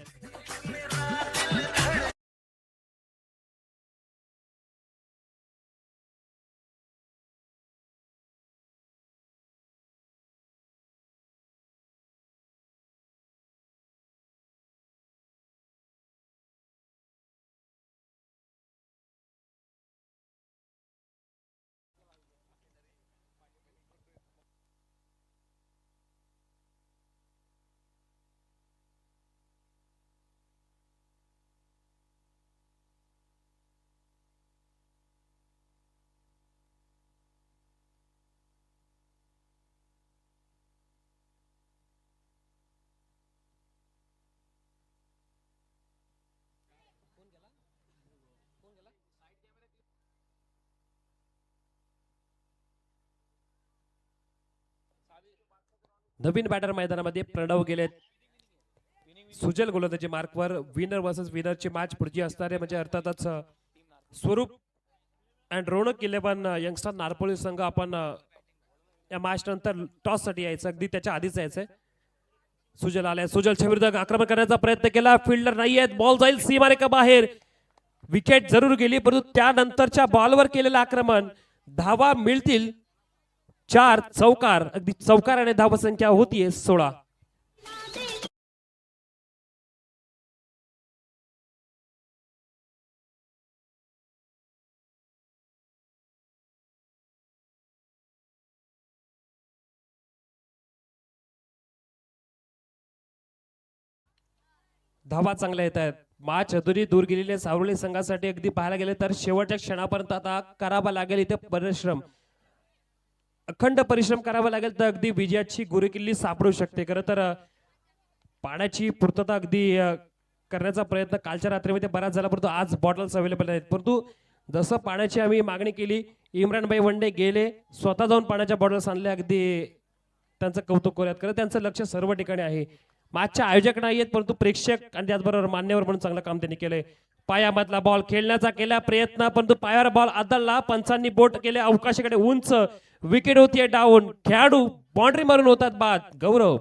नवीन बॅटर मैदानामध्ये प्रणव गेलेत. सुजल गोलंदाजी मार्कवर. विनर वर्सेस विनरची मॅच पुढची असणार आहे, म्हणजे अर्थातच स्वरूप अँड रोनक 11 यंगस्टर नारपोली संघ आपण या मॅच नंतर टॉस साठी यायचं, अगदी त्याच्या आधीच यायचंय. सुजल आलाय, सुजलच्या विरुद्ध आक्रमण करण्याचा प्रयत्न केला. फिल्डर नाही आहेत, बॉल जाईल सीमारेखा बाहेर. विकेट जरूर गेली, परंतु त्यानंतरच्या बॉलवर केलेलं आक्रमण. धावा मिळतील 4 चौकार, अगदी चौकाराने धावसंख्या होतीये 16. धावा चांगल्या येत आहेत. मॅच अधुरी दूर गेलेल्या सावरली संघासाठी अगदी पाहायला गेले तर शेवटच्या क्षणापर्यंत आता करावा लागेल इथे परिश्रम, अखंड परिश्रम करावा लागेल, तर अगदी विजयाची गुरुकिल्ली सापडू शकते. खरं तर पाण्याची पूर्तता अगदी करण्याचा प्रयत्न कालच्या रात्रीमध्ये बराच झाला, परंतु आज बॉटल्स अवेलेबल आहेत. परंतु जसं पाण्याची आम्ही मागणी केली, इम्रानभाई वंडे गेले, स्वतः जाऊन पाण्याच्या बॉटल्स आणल्या. अगदी त्यांचं कौतुक करूयात. खरं त्यांचं लक्ष सर्व ठिकाणी आहे. मॅचचे आयोजक नाही आहेत, परंतु प्रेक्षक आणि त्याचबरोबर मान्यवर म्हणून चांगलं काम त्यांनी केलंय. पायामधला बॉल खेळण्याचा केला प्रयत्न, परंतु पायावर बॉल आदळला. पंचांनी बोट केले अवकाशाकडे उंच. विकेट होतीये डाऊन. खेळाडू बाउंड्री मारून होतात बाद. गौरव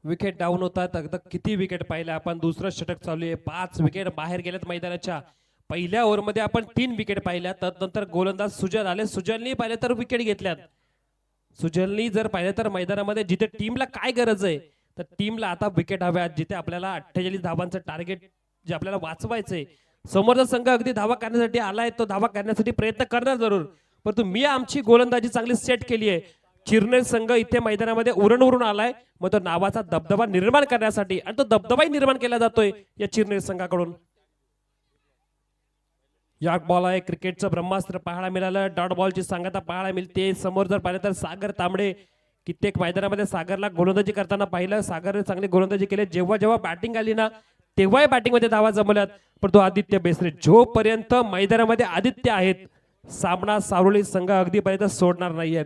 विकेट डाऊन होतात. अगदी किती विकेट पाहिले आपण. दुसरं षटक चालू आहे. 5 विकेट बाहेर गेलेत मैदानाच्या. पहिल्या ओव्हरमध्ये आपण 3 विकेट पाहिल्या. त्यानंतर गोलंदाज सुजल आले. सुजलनी पाहिले तर विकेट घेतल्यात. सुजलनी जर पाहिलं तर मैदानामध्ये जिथे टीमला काय गरज आहे, तर टीमला आता विकेट हव्यात. जिथे आपल्याला 48 धावांचं टार्गेट जे आपल्याला वाचवायचंय, समोरचा संघ अगदी धावा करण्यासाठी आलाय, तो धावा करण्यासाठी प्रयत्न करणार जरूर, परंतु मी आमची गोलंदाजी चांगली सेट केली आहे. चिरनेर संघ इथे मैदानामध्ये उरणवरून आलाय, मग तो नावाचा दबदबा निर्माण करण्यासाठी, आणि तो दबदबाही निर्माण केला जातोय या चिरनेर संघाकडून. या बॉल आहे, क्रिकेटचं ब्रह्मास्त्र पाहायला मिळालं. डॉट बॉलची सांगता पाहायला मिळते. समोर जर पाहिलं तर सागर तांबडे, कित्येक मैदानामध्ये सागरला गोलंदाजी करताना पाहिलं. सागरने चांगली गोलंदाजी केली. जेव्हा जेव्हा बॅटिंग आली ना, तेव्हाही बॅटिंग मध्ये धावा जमवल्यात. परंतु आदित्य बेसरे, जोपर्यंत मैदानामध्ये आदित्य आहेत, सामना सावरली संघ अगदी पर्यंत सोडणार नाहीयेत.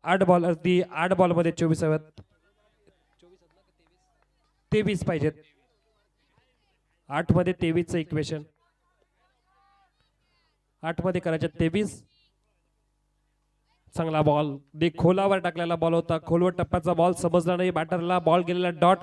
आठ बॉल मध्ये 24 हव्यात. 23 पाहिजेत. 8 मध्ये 23चं इक्वेशन. 8 मध्ये करायचे 23. चांगला बॉल खोलावर टाकलेला बॉल होता. खोलवर टप्प्याचा बॉल समजला नाही बॅटरला. बॉल गेलेला डॉट.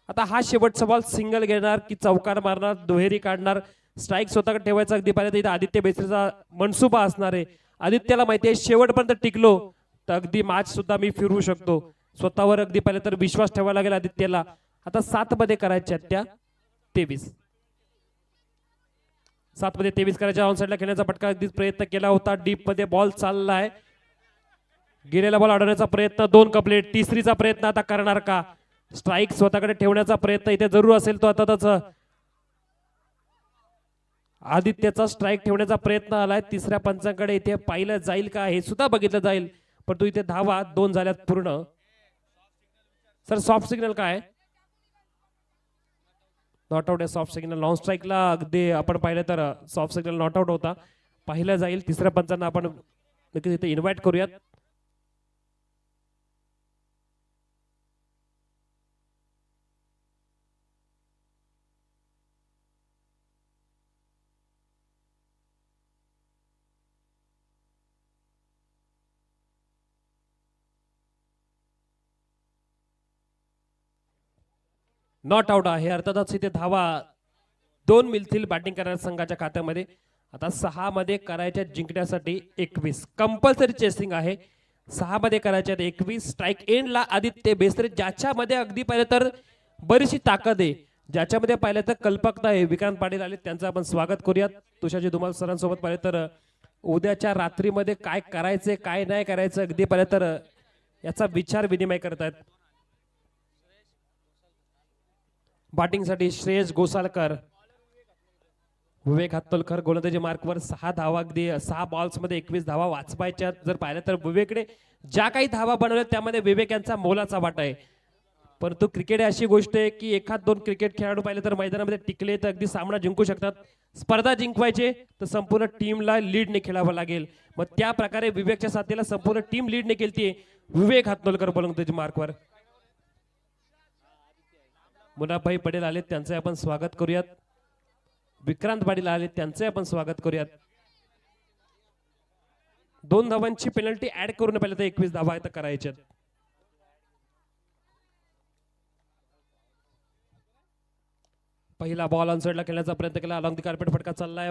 आता हा शेवटचा बॉल सिंगल घेणार की चौकार मारणार, दुहेरी काढणार, स्ट्राईक स्वतःकडे ठेवायचा. अगदी पाहिजे इथं आदित्य बेसरीचा मनसुबा असणार आहे. आदित्यला माहिती आहे शेवटपर्यंत टिकलो तर अगदी मॅच सुद्धा मी फिरवू शकतो. स्वतःवर अगदी पाहिजे तर विश्वास ठेवावा लागेल आदित्यला. आता 7 मध्ये करायच्या त्या 23. 7 मध्ये 23 करायच्या. ऑन साईडला खेळण्याचा पटका अगदीच प्रयत्न केला होता. डीप मध्ये बॉल चाललाय. गेलेला बॉल अडवण्याचा प्रयत्न 2 कंप्लीट. तिसरीचा प्रयत्न आता करणार का? स्ट्राईक स्वतःकडे ठेवण्याचा प्रयत्न इथे जरूर असेल तो आता त्याचा. आदित्यचा स्ट्राईक ठेवण्याचा प्रयत्न आलाय. तिसऱ्या पंचांकडे इथे पाहिलं जाईल का हे सुद्धा बघितलं जाईल. पण तू इथे धावा 2 झाल्यात पूर्ण. सर सॉफ्ट सिग्नल काय? नॉट आउट आहे सॉफ्ट सिग्नल. लॉंग स्ट्राईकला अगदी आपण पाहिलं तर सॉफ्ट सिग्नल नॉट आउट होता. पाहिलं जाईल. तिसऱ्या पंचांना आपण नक्कीच इथे इन्व्हाइट करूयात. नॉट आउट आहे. अर्थातच इथे धावा 2 मिळतील बॅटिंग करणाऱ्या संघाच्या खात्यामध्ये. आता 6 मध्ये करायच्या जिंकण्यासाठी 21 कंपल्सरी चेसिंग आहे. 6 मध्ये करायच्यात 21. स्ट्राईक एंडला आदित्य बेसरे ज्याच्यामध्ये अगदी पाहिलं तर बरीचशी ताकद आहे, ज्याच्यामध्ये पाहिलं तर कल्पकता आहे. विक्रांत पाटील आले त्यांचं आपण स्वागत करूयात. तुषारजी धुमाल सरांसोबत पाहिलं तर उद्याच्या रात्रीमध्ये काय करायचं काय नाही करायचं अगदी पाहिलं तर याचा विचार विनिमय करतायत. बॅटिंगसाठी श्रेयस गोसालकर, विवेक हातोलकर गोलंदाजी मार्कवर 6 धावा. अगदी 6 बॉल्स मध्ये 21 धावा वाचवायच्या. जर पाहिलं तर विवेककडे ज्या काही धावा बनवल्या त्यामध्ये विवेक यांचा मोलाचा वाटा आहे. परंतु क्रिकेट अशी गोष्ट आहे की 1-2 क्रिकेट खेळाडू पाहिले तर मैदानामध्ये टिकले तर अगदी सामना जिंकू शकतात. स्पर्धा जिंकवायचे तर संपूर्ण टीमला लीडने खेळावं लागेल. मग त्या प्रकारे विवेकच्या साथीला संपूर्ण टीम लीडने केलती. विवेक हातोलकर गोलंदाजी मार्कवर. मुनाभाई पटेल आले त्यांचे आपण स्वागत करूयात. विक्रांत पाटील आले त्यांचे आपण स्वागत करूयात. 2 धावांची पेनल्टी ऍड करून पहिले तर 21 धावा आता करायच्यात. पहिला बॉल ऑन साइडला खेळण्याचा प्रयत्न केला. अलॉंग दी कार्पेट फटका चाललाय.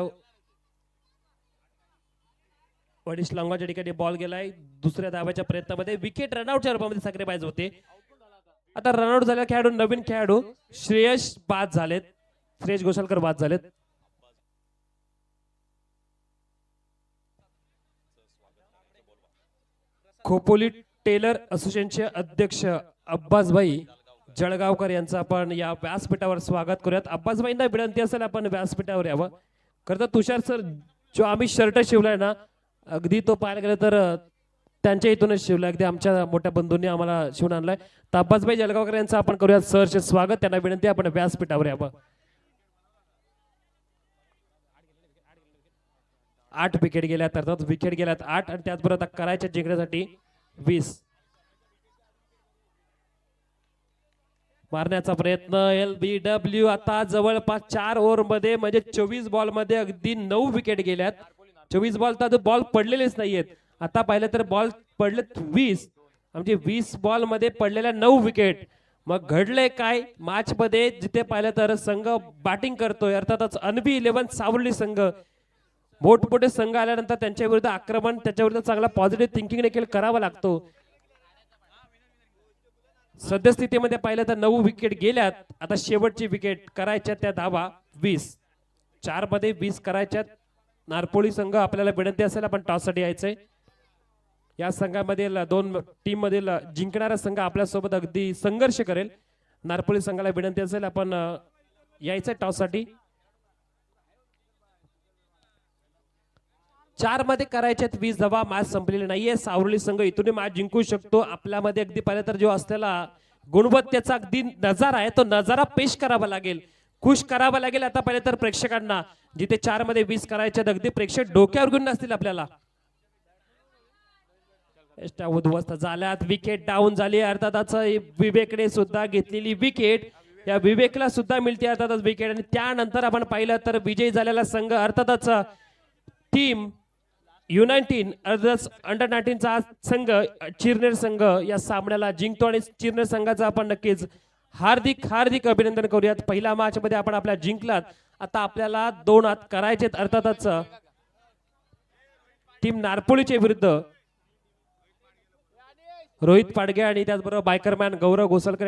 अडीच लांगाच्या ठिकाणी बॉल गेलाय. दुसऱ्या धावाच्या प्रयत्नामध्ये विकेट रनआउटच्या रूपामध्ये सॅक्रिफाईस होते. आता रनआउट झालेला खेळाडू नवीन खेळाडू श्रेयस बाद झालेत. श्रेयस गोसालकर बाद झालेत. खोपोली टेलर असोसिएशनचे अध्यक्ष अब्बासभाई जळगावकर यांचं आपण या व्यासपीठावर स्वागत करूयात. अब्बासभाईंना विनंती असेल आपण व्यासपीठावर यावं. खरं तुषार सर जो आम्ही शर्ट शिवलाय ना अगदी तो पाहायला गेलं तर त्यांच्या इथूनच शिवलाय. अगदी आमच्या मोठ्या बंधूंनी आम्हाला शिवून आणलाय. तर अब्बासभाई जळगावकर यांचं आपण करूयात सरचे स्वागत. त्यांना विनंती आपण व्यासपीठावर यावं. 8 विकेट गेल्यात. अर्थात विकेट गेल्यात 8 आणि त्याचबरोबर आता करायच्या जिंकण्यासाठी 20. मारण्याचा प्रयत्न LBW. आता जवळपास 4 ओव्हर मध्ये म्हणजे 24 बॉल मध्ये अगदी 9 विकेट गेल्यात. 24 बॉल तर बॉल पडलेलेच नाहीयेत. आता पाहिलं तर बॉल पडलेत 20 म्हणजे 20 बॉल मध्ये पडलेल्या 9 विकेट. मग घडलंय काय मॅच मध्ये? जिथे पाहिलं तर संघ बॅटिंग करतोय. अर्थातच अनबी 11 सावली संघ मोठमोठे संघ आल्यानंतर त्यांच्या विरुद्ध आक्रमण त्याच्या विरुद्ध चांगला पॉझिटिव्ह थिंकिंग देखील करावा लागतो. सद्यस्थितीमध्ये पाहिलं तर 9 विकेट गेल्यात. आता शेवटची विकेट करायच्या त्या धावा 20. 4 मध्ये 20 करायच्यात. नारपोळी संघ आपल्याला विनंती असेल आपण टॉस साठी यायचंय. या संघामधील 2 टीम मधील जिंकणारा संघ आपल्या सोबत अगदी संघर्ष करेल. नारपोळी संघाला विनंती असेल आपण यायचंय टॉस साठी. 4 मध्ये करायच्यात 20 धावा. मॅच संपलेली नाहीये. सावरली संघ इथून मॅच जिंकू शकतो. आपल्यामध्ये अगदी पाहिलं तर जो असलेला गुणवत्तेचा अगदी नजारा आहे तो नजारा पेश करावा लागेल, खुश करावा लागेल. आता पाहिलं तर प्रेक्षकांना जिथे 4 मध्ये 20 करायच्यात अगदी प्रेक्षक डोक्यावर घेऊन नसतील आपल्याला. एष्टा उद्ध्वस्त झाल्यात, विकेट डाऊन झाली. अर्थातच विवेकने सुद्धा घेतलेली विकेट, या विवेकला सुद्धा मिळते अर्थातच विकेट. आणि त्यानंतर आपण पाहिलं तर विजयी झालेला संघ अर्थातच टीम U19 अर्थातच अंडर 19 चा संघ चिरनेर संघ या सामन्याला जिंकतो. आणि चिरनेर संघाचा आपण नक्कीच हार्दिक हार्दिक अभिनंदन करूयात. पहिल्या मॅच मध्ये आपण आपल्या जिंकलात, आता आपल्याला 2 हात करायचेत अर्थातच टीम नारपोळीच्या विरुद्ध रोहित पाडगे आणि त्याचबरोबर बायकरमॅन गौरव घोसलकर